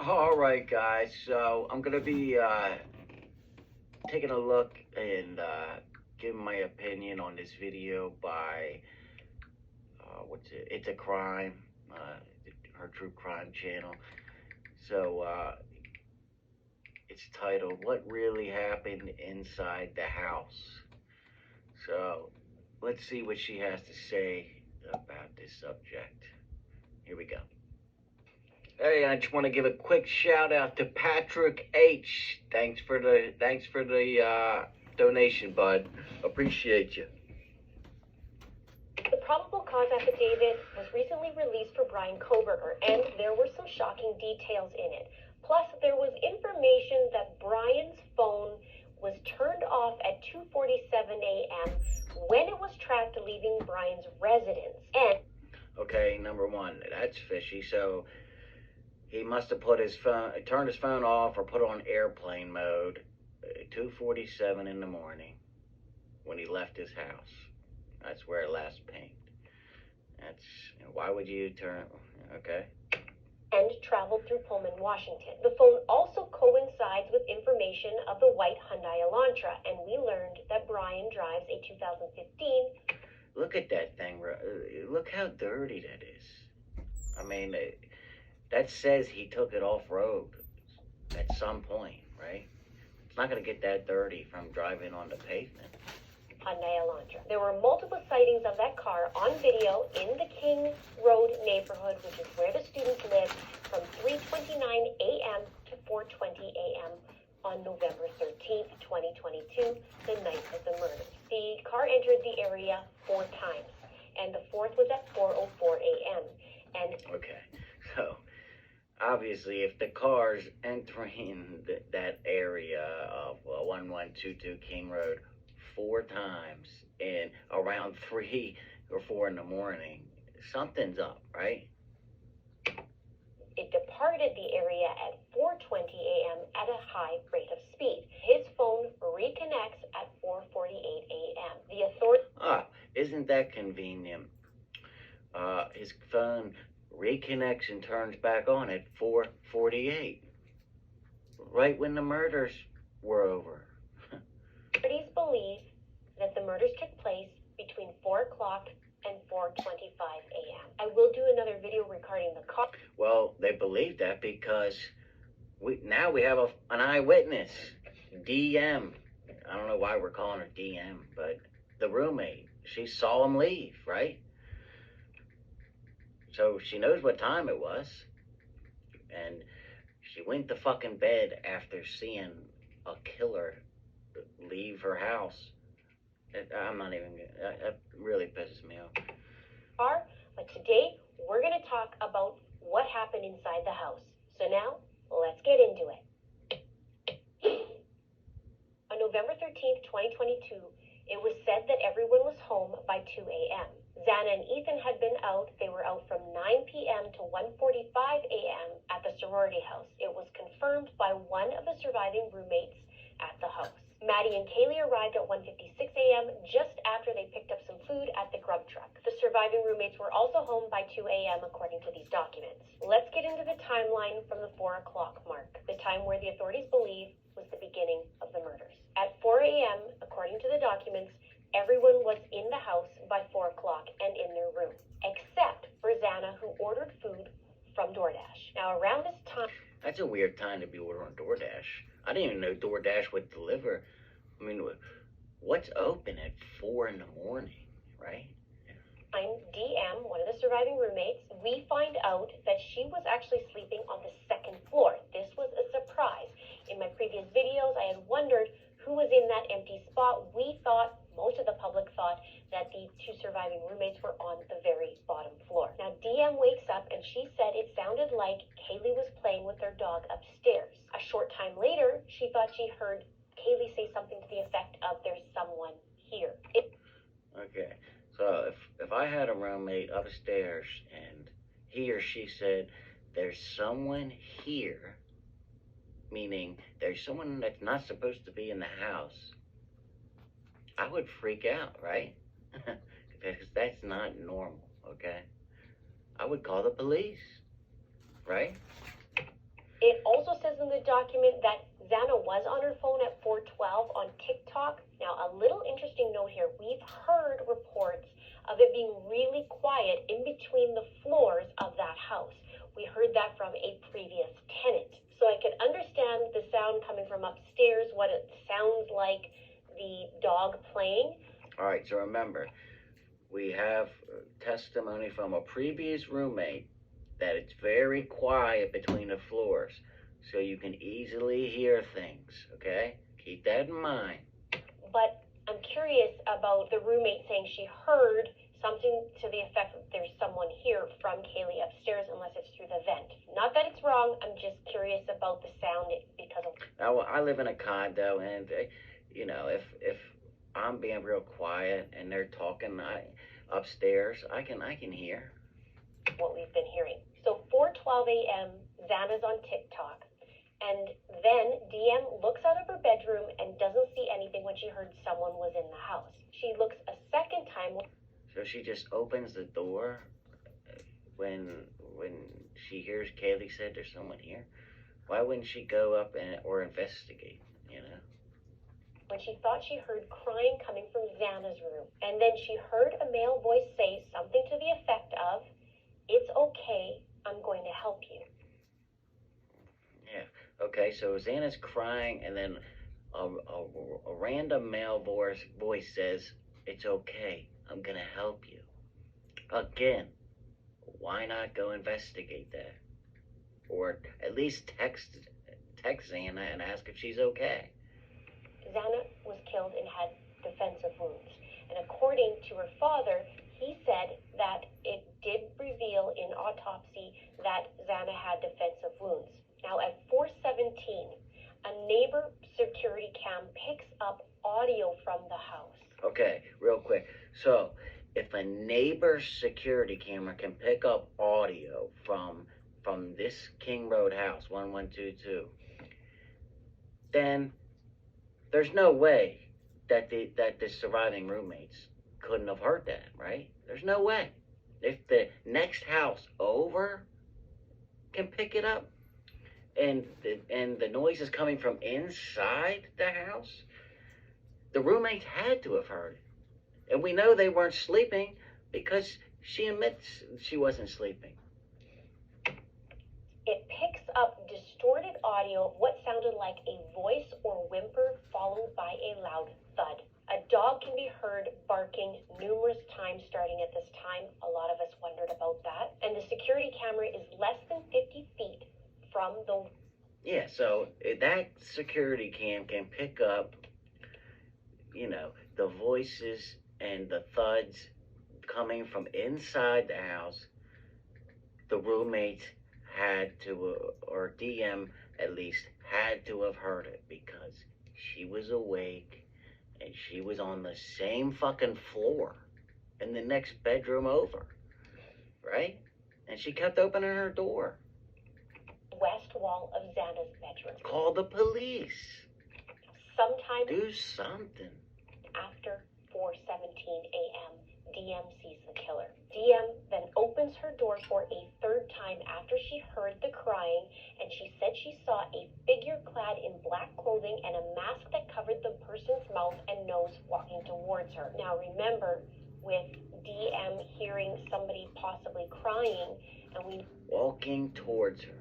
All right, guys. So I'm gonna be taking a look and giving my opinion on this video by what's it? It's a crime. Her true crime channel. So it's titled "What Really Happened Inside the House." So let's see what she has to say about this subject. Here we go. Hey, I just want to give a quick shout out to Patrick H. Thanks for the donation, bud. Appreciate you. The probable cause affidavit was recently released for Bryan Kohberger, and there were some shocking details in it. Plus, there was information that Bryan's phone was turned off at 2:47 a.m. when it was tracked leaving Bryan's residence. And Okay, number one, that's fishy. So he must have put his phone, turned his phone off, or put it on airplane mode, 2:47 in the morning, when he left his house. That's where it last pinged. That's why would you turn? Okay. and traveled through Pullman, Washington. The phone also coincides with information of the white Hyundai Elantra, and we learned that Bryan drives a 2015. Look at that thing. Look how dirty that is. I mean, that says he took it off road at some point, right? It's not going to get that dirty from driving on the pavement. Hyundai Elantra. There were multiple sightings of that car on video in the King Road neighborhood, which is where the students live, from 3:29 a.m. to 4:20 a.m. on November 13th, 2022, the night of the murder. The car entered the area 4 times, and the fourth was at 4:04 a.m. And okay, so obviously, if the car's entering that area of 1122 King Road 4 times and around 3 or 4 in the morning, something's up, right? it departed the area at 4:20 a.m. at a high rate of speed. His phone reconnects at 4:48 a.m. The authorities... Isn't that convenient? His phone reconnects and turns back on at 4:48, right when the murders were over. Authorities believe that the murders took place between 4 o'clock and 4:25 a.m. I will do another video regarding the car. Well, they believe that because now we have an eyewitness, DM. I don't know why we're calling her DM, but the roommate. She saw him leave, right? So she knows what time it was. And she went to fucking bed after seeing a killer leave her house. I'm not even gonna, that really pisses me off. But today, we're going to talk about what happened inside the house. So now, let's get into it. On November 13th, 2022, it was said that everyone was home by 2 a.m. Xana and Ethan had been out. They were out from 9 p.m. to 1:45 a.m. at the sorority house. It was confirmed by one of the surviving roommates at the house. Maddie and Kaylee arrived at 1:56 a.m. just after they picked up some food at the grub truck. The surviving roommates were also home by 2 a.m. according to these documents. Let's get into the timeline from the 4 o'clock mark, the time where the authorities believe was the beginning of the murders. At 4 a.m., according to the documents, everyone was in the house by 4 o'clock and in their room, except for Xana, who ordered food from DoorDash. Now, around this time... That's a weird time to be ordering DoorDash. I didn't even know DoorDash would deliver. I mean, what's open at 4 in the morning, right? I'm DM, one of the surviving roommates. We find out that she was actually sleeping on the 2nd floor. This was a surprise. In my previous videos, I had wondered who was in that empty spot. We thought, most of the public thought, that the 2 surviving roommates were on the very bottom floor. Now, DM wakes up and she said it sounded like Kaylee was playing with their dog upstairs. A short time later, she thought she heard Kaylee say something to the effect of, "There's someone here." Okay, so if I had a roommate upstairs and he or she said, "There's someone here," meaning there's someone that's not supposed to be in the house, I would freak out, right? Because that's not normal, okay? I would call the police, right? It also says in the document that Xana was on her phone at 4:12 on TikTok. Now, a little interesting note here. We've heard reports of it being really quiet in between the floors of that house. We heard that from a previous tenant. So I could understand the sound coming from upstairs, what it sounds like, the dog playing. All right, so remember, we have testimony from a previous roommate that it's very quiet between the floors, so you can easily hear things, okay? Keep that in mind. But I'm curious about the roommate saying she heard something to the effect that there's someone here from Kaylee upstairs, unless it's through the vent. Not that it's wrong, I'm just curious about the sound because of... Now, I live in a condo, and, you know, if I'm being real quiet and they're talking upstairs, I can hear. What we've been hearing. So 4:12 a.m., Xana's on TikTok, and then DM looks out of her bedroom and doesn't see anything when she heard someone was in the house. She looks a second time. So she just opens the door when she hears Kaylee said there's someone here. Why wouldn't she go up or investigate, you know? When she thought she heard crying coming from Xana's room. And then she heard a male voice say something to the effect of, "It's okay, I'm going to help you." Yeah, okay, so Xana's crying, and then a random male voice says, "It's okay, I'm gonna help you." Again, why not go investigate that? Or at least text Xana and ask if she's okay. Xana was killed and had defensive wounds. And according to her father, he said that it did reveal in autopsy that Xana had defensive wounds. Now at 4:17, a neighbor security cam picks up audio from the house. Okay, real quick. So, if a neighbor's security camera can pick up audio from this King Road house, 1122, then there's no way that the surviving roommates couldn't have heard that, right? There's no way. If the next house over can pick it up, and the noise is coming from inside the house, the roommates had to have heard it. And we know they weren't sleeping because she admits she wasn't sleeping. It picks up distorted audio of what sounded like a voice or whimper followed by a loud thud. A dog can be heard barking numerous times starting at this time. A lot of us wondered about that. And the security camera is less than 50 feet from the... Yeah, so that security cam can pick up, you know, the voices and the thuds coming from inside the house. The roommates had to, or DM at least, had to have heard it because she was awake and she was on the same fucking floor in the next bedroom over, right? And she kept opening her door. West wall of Xana's bedroom. Call the police. Sometime do something. After 4:17 a.m., DM sees the killer. DM then opens her door for a third time after she heard the crying, and she said she saw a figure clad in black clothing and a mask that covered the person's mouth and nose walking towards her. Now remember, with DM hearing somebody possibly crying, and we... Walking towards her.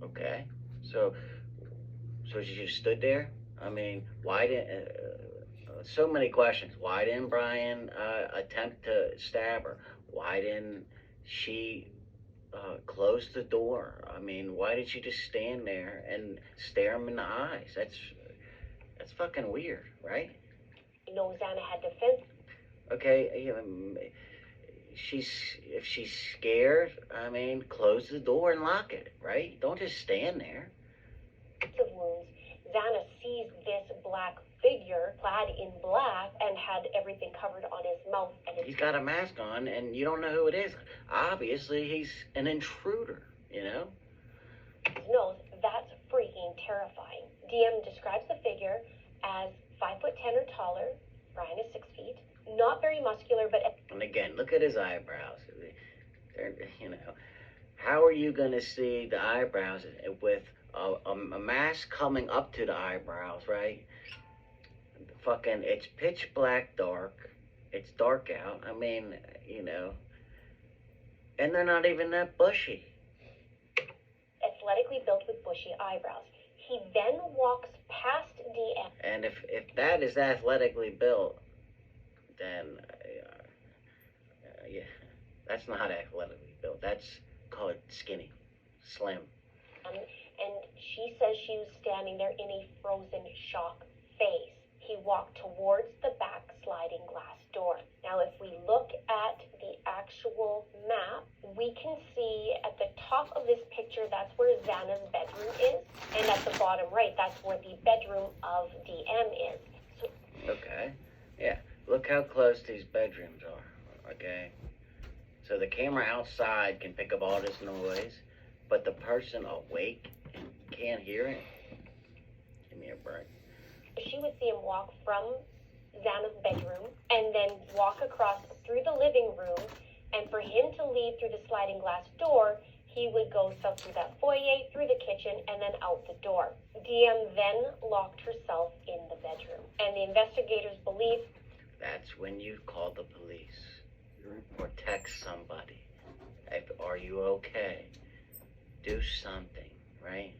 Okay, so she just stood there? I mean, why didn't... so many questions. Why didn't Bryan attempt to stab her? Why didn't she close the door? I mean, why did she just stand there and stare him in the eyes? That's fucking weird, right? You know, Xana had defense. Okay, if she's scared, I mean, close the door and lock it, right? Don't just stand there. Wounds. Xana sees this black figure clad in black and had everything covered on his mouth. And he's got a mask on, and you don't know who it is. Obviously, he's an intruder, you know? His nose, that's freaking terrifying. DM describes the figure as 5'10" or taller. Bryan is 6 feet. Not very muscular, but... And again, look at his eyebrows. They're, you know, how are you gonna see the eyebrows with a mask coming up to the eyebrows, right? Fucking, it's pitch black dark. It's dark out. I mean, you know, and they're not even that bushy. Athletically built with bushy eyebrows. He then walks past DM. And if that is athletically built, then yeah, that's not athletically built. That's called skinny, slim. And she says she was standing there in a frozen shock face. He walked towards the back sliding glass door. Now, if we look at the actual map, we can see at the top of this picture, that's where Xana's bedroom is. And at the bottom right, that's where the bedroom of DM is. So, okay, yeah, look how close these bedrooms are, okay? So the camera outside can pick up all this noise, but the person awake and can't hear it? Give me a break. She would see him walk from Xana's bedroom and then walk across through the living room, and for him to leave through the sliding glass door, he would go south through that foyer, through the kitchen, and then out the door. DM then locked herself in the bedroom, and the investigators believe that's when you call the police or text somebody. Are you okay? Do something, right?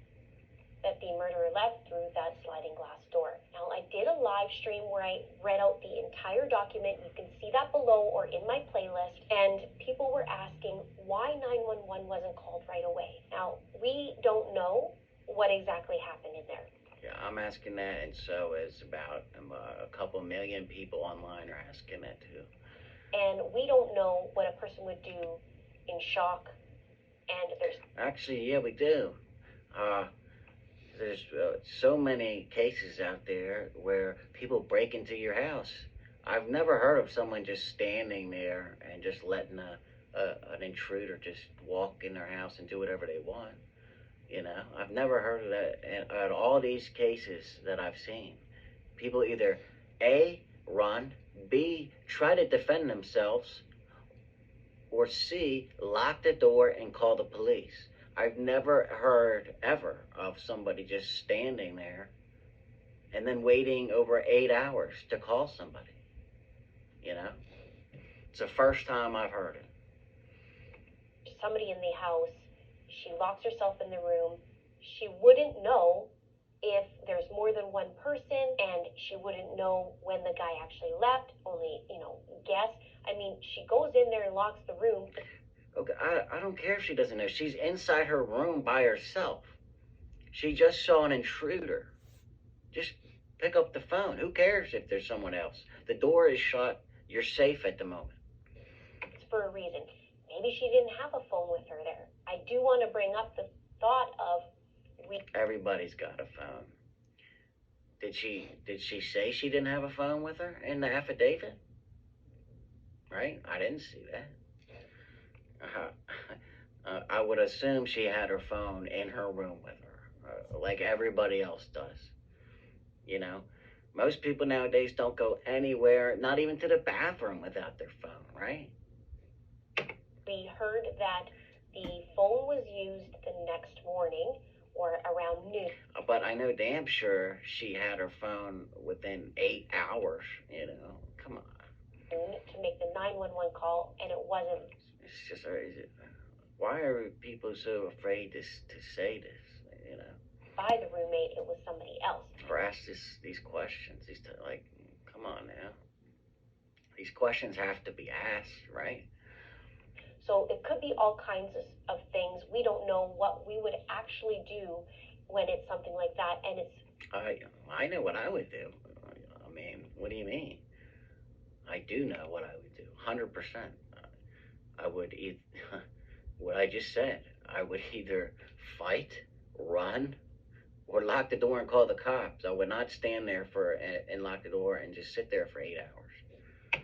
that the murderer left through that sliding glass door. Now, I did a live stream where I read out the entire document. You can see that below or in my playlist. And people were asking why 911 wasn't called right away. Now, we don't know what exactly happened in there. Yeah, I'm asking that, and so is about a couple million people online are asking that too. And we don't know what a person would do in shock. And there's... Actually, yeah, we do. There's so many cases out there where people break into your house. I've never heard of someone just standing there and just letting an intruder just walk in their house and do whatever they want. You know, I've never heard of that. And at all these cases that I've seen, people either A, run, B, try to defend themselves, or C, lock the door and call the police. I've never heard ever of somebody just standing there and then waiting over 8 hours to call somebody. You know? It's the first time I've heard it. Somebody in the house, she locks herself in the room. She wouldn't know if there's more than one person, and she wouldn't know when the guy actually left, only, guess. I mean, she goes in there and locks the room. Okay, I don't care if she doesn't know. She's inside her room by herself. She just saw an intruder. Just pick up the phone. Who cares if there's someone else? The door is shut. You're safe at the moment. It's for a reason. Maybe she didn't have a phone with her there. I do want to bring up the thought of... Everybody's got a phone. Did she say she didn't have a phone with her in the affidavit? Right? I didn't see that. I would assume she had her phone in her room with her, like everybody else does. You know, most people nowadays don't go anywhere, not even to the bathroom, without their phone, right? We heard that the phone was used the next morning or around noon. But I know damn sure she had her phone within 8 hours, you know, come on. To make the 911 call, and it wasn't. It's just, why are people so afraid to say this, you know? By the roommate, it was somebody else. Or ask these questions, like, come on now. These questions have to be asked, right? So it could be all kinds of things. We don't know what we would actually do when it's something like that, and it's... I know what I would do. I mean, what do you mean? I do know what I would do, 100%. I would what I just said. I would either fight, run, or lock the door and call the cops. I would not stand there and lock the door and just sit there for 8 hours.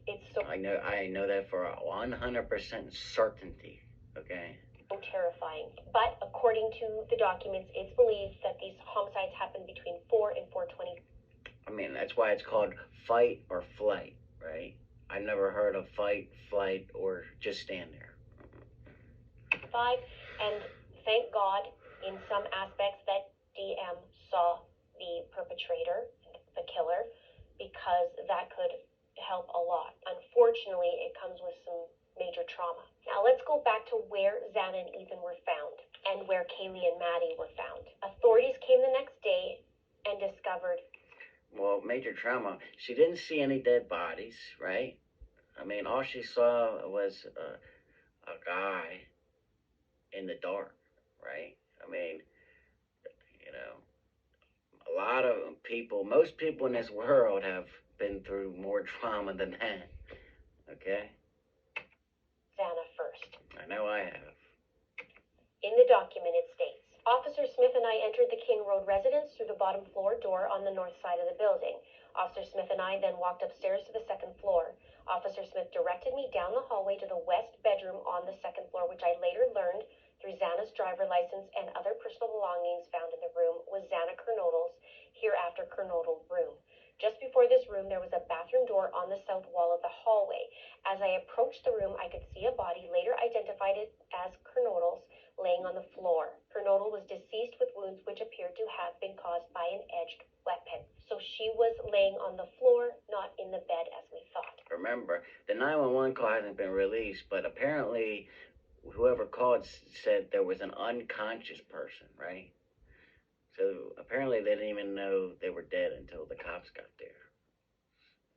It's so... I know that for 100% certainty, okay? So terrifying. But according to the documents, it's believed that these homicides happened between 4 and 4:20. I mean, that's why it's called fight or flight, right? I've never heard of fight, flight, or just stand there. 145, and thank God, in some aspects, that DM saw the perpetrator, the killer, because that could help a lot. Unfortunately, it comes with some major trauma. Now let's go back to where Xana and Ethan were found and where Kaylee and Maddie were found. Authorities came the next day and discovered... Well, major trauma. She didn't see any dead bodies, right? I mean, all she saw was a guy in the dark, right? I mean, you know, a lot of people, most people in this world have been through more trauma than that, okay? Xana first. I know I have. In the document, it states, Officer Smith and I entered the King Road residence through the bottom floor door on the north side of the building. Officer Smith and I then walked upstairs to the second floor. Officer Smith directed me down the hallway to the west bedroom on the second floor, which I later learned through Xana's driver license and other personal belongings found in the room was Xana Kernodle's, hereafter Kernodle room. Just before this room, there was a bathroom door on the south wall of the hallway. As I approached the room, I could see a body, later identified it as Kernodle's, laying on the floor. Kernodle was deceased with wounds which appeared to have been caused by an edged weapon. So she was laying on the floor, not in the bed as we thought. Remember, the 911 call hasn't been released, but apparently whoever called said there was an unconscious person, right? So apparently they didn't even know they were dead until the cops got there.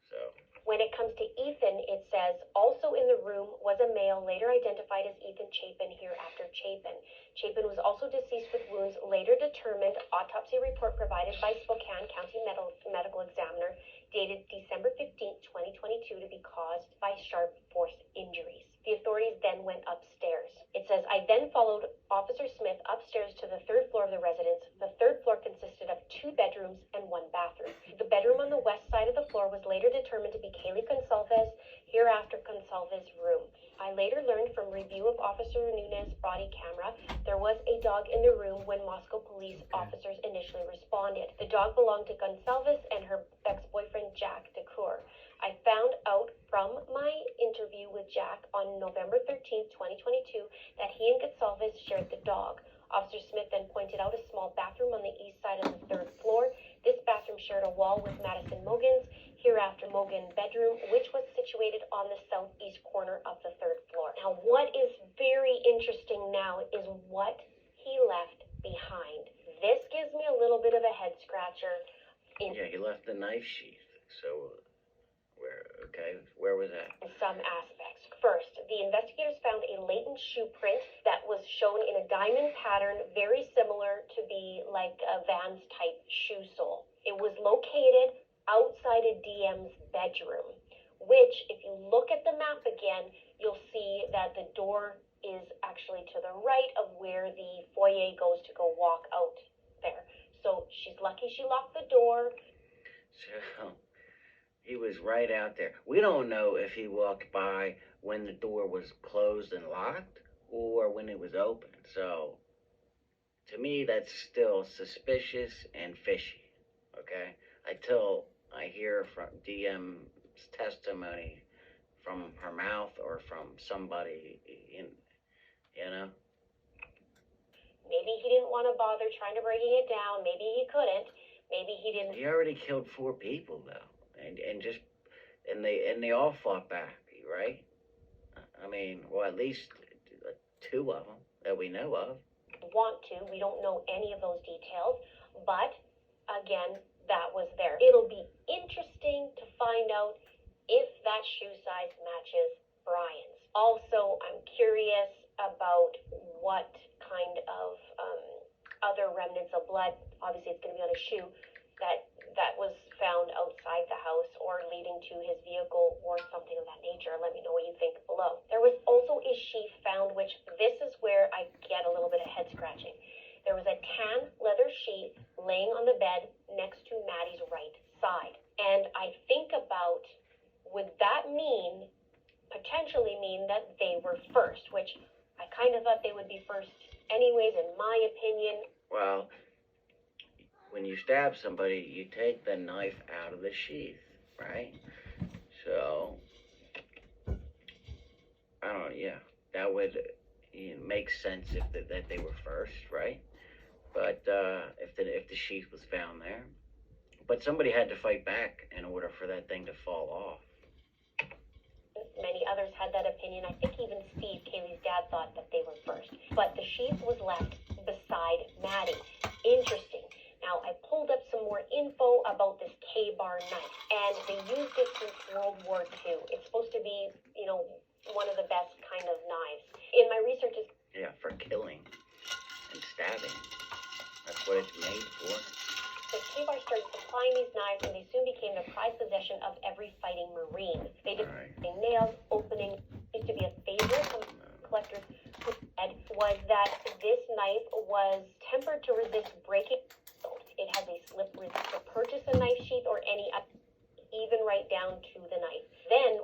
So when it comes to Ethan, it says, also in the room was a male later identified as Ethan Chapin, hereafter Chapin. Chapin was also deceased with wounds later determined, autopsy report provided by Spokane County Medical Examiner, dated December 15, 2022, to be caused by sharp force injuries. The authorities then went upstairs. It says, I then followed Officer Smith upstairs to the third floor of the residence. The third floor consisted of 2 bedrooms and 1 bathroom. The bedroom on the west side of the floor was later determined to be Kaylee Consalves, hereafter Consalves' room. I later learned from review of Officer Nunez's body camera, there was a dog in the room when Moscow police officers initially responded. The dog belonged to Consalves and her ex-boyfriend Jack DeCoeur. I found out from my interview with Jack on November 13, 2022, that he and Consalves shared the dog. Officer Smith then pointed out a small bathroom on the east side of the third floor. This bathroom shared a wall with Madison Mogan's, hereafter Mogan bedroom, which was situated on the southeast corner of the third floor. Now, what is very interesting now is what he left behind. This gives me a little bit of a head scratcher. yeah, he left the knife sheath. So where was that? In some aspects. First, the investigators found a latent shoe print that was shown in a diamond pattern, very similar to be like a Vans type shoe sole. It was located outside of DM's bedroom, which, if you look at the map again, you'll see that the door is actually to the right of where the foyer goes to go walk out there. So she's lucky she locked the door. So he was right out there. We don't know if he walked by when the door was closed and locked or when it was open. So to me, that's still suspicious and fishy, okay? Until I hear from DM's testimony from her mouth or from somebody you know? Maybe he didn't want to bother trying to breaking it down. Maybe he couldn't. Maybe he didn't. He already killed 4 people though, and they all fought back, right? I mean, well, at least 2 of them that we know of. Want to. We don't know any of those details, but again, that was there. It'll be interesting to find out if that shoe size matches Bryan's. Also, I'm curious about what kind of other remnants of blood, obviously it's going to be on a shoe, that was found outside the house or leading to his vehicle or something of that nature. Let me know what you think below. There was also a sheath found, which this is where I get a little bit of head scratching. There was a tan leather sheath laying on the bed next to Maddie's right side. And I think about, would that potentially mean that they were first, which I kind of thought they would be first anyways, in my opinion. Well, when you stab somebody, you take the knife out of the sheath, right? So, I don't know, yeah, that would, it makes sense that they were first, right? But if the sheath was found there, but somebody had to fight back in order for that thing to fall off. Many others had that opinion. I think even Steve, Kaylee's dad, thought that they were first. But the sheath was left beside Maddie. Interesting. Now, I pulled up some more info about this K-bar knife, and they used it since World War II. It's supposed to be, one of the best kind of knives. In my research, yeah, for killing and stabbing. That's what it's made for. the K-bar started supplying these knives, and they soon became the prized possession of every fighting Marine. They did nails, opening, used to be a favorite of collectors who said was that this knife was tempered to resist breaking. It has a slip resist to purchase a knife sheath or any, even right down to the knife. Then,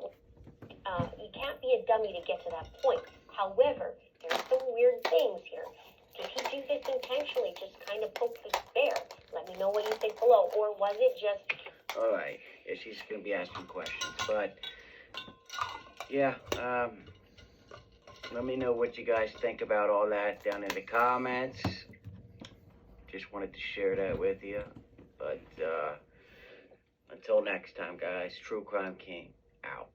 you can't be a dummy to get to that point. However, there are some weird things here. Did he do this intentionally, just kind of poke the bear? Let me know what you think below. Or was it just... All right. Yeah, she's going to be asking questions. But, yeah, let me know what you guys think about all that down in the comments. Just wanted to share that with you. But, until next time, guys, True Crime King, out.